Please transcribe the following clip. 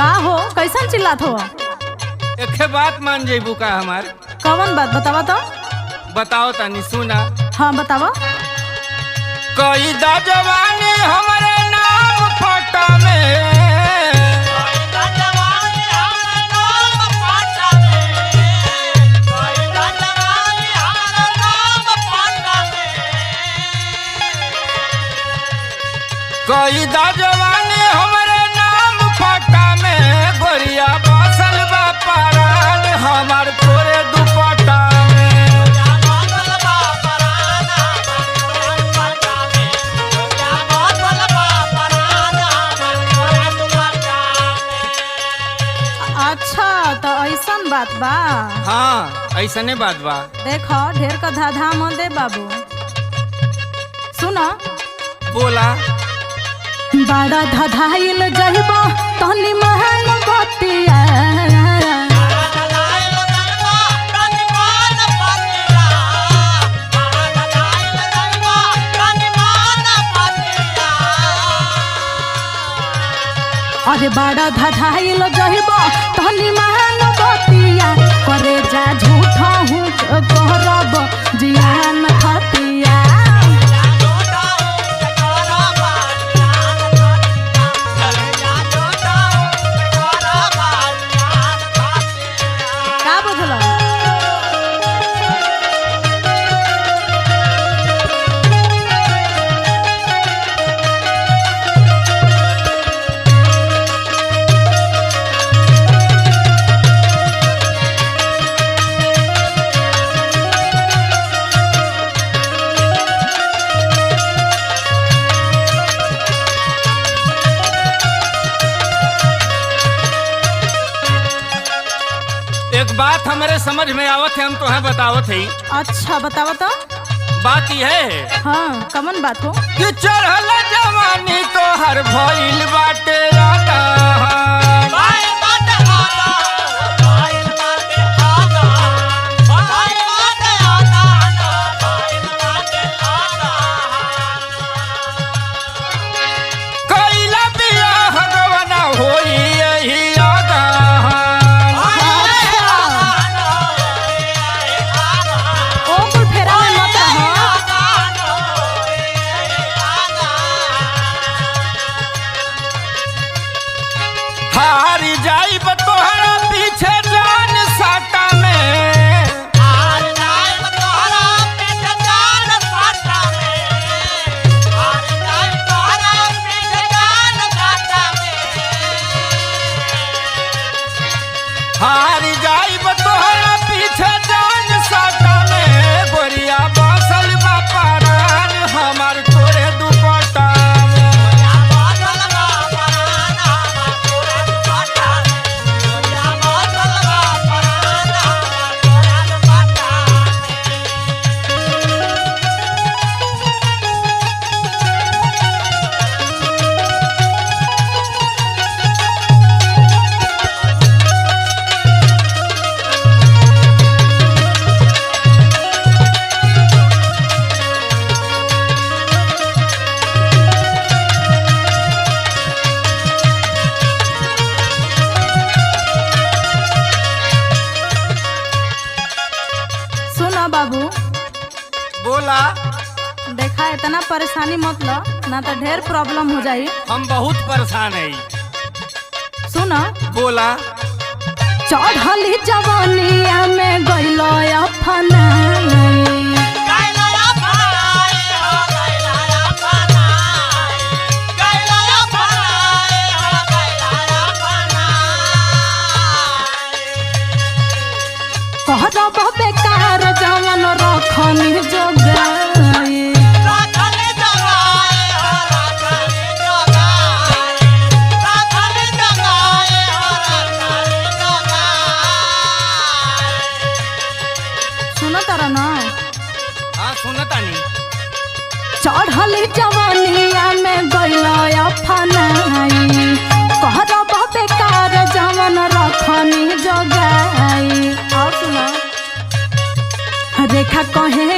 का हो कैसन चिल्लात हो? एक बात मान जेबू का हमार? कौन बात बतावा तो? बताओ तनी सुना। हाँ बतावा। कई दा जवानी हमारे नाम फोटा में, कई दा जवानी हमारे नाम फोटा में, गोरिया बसल बा परान हमार तोरे दुपट्टा में। अच्छा तो ऐसन बात बा? हाँ ऐसने बात बा। देखो ढेर का धाधा मत दे बाबू। सुनो बोला। बड़ा धधाइल जहिबा तनी महन बतिया, अरे बड़ा धधाइल जहिबा तनी महन बतिया, करे जा झूठा हूँ कहरब जियान खतिया। का बुझल? एक बात हमारे समझ में आवत है, हम तुम्हें बतावत है। अच्छा बतावा तो। बात यह है हाँ कमन बात हो? कि चढ़ल जवानी तो हर भइल बाटे राता। कैला बियाह गवना होई यही आगान। ओ कुल फेरा में मत रहो। हारी जाइब तोहरा पीछे जान साटा में। हारी जाइब तोहरा पीछे जान साटा में, गोरिया बसल बा परान हमार तोरे दुपट्टा में। सुनो बाबू, बोला। देखा इतना परेशानी मत लो ना तो ढेर प्रॉब्लम हो जाई। हम बहुत परेशान है। सुनो बोला। चढ़ली जवानिया में गइलो अपनाई, कहरब बेकार जवन रखनी जोगाई। सुनो तारा ना? हाँ सुनतानी। चढ़ली जवानिया में गइलो अपनाई, कहरब बेकार जवन रखनी जोगाई। और सुनो रेखा कहे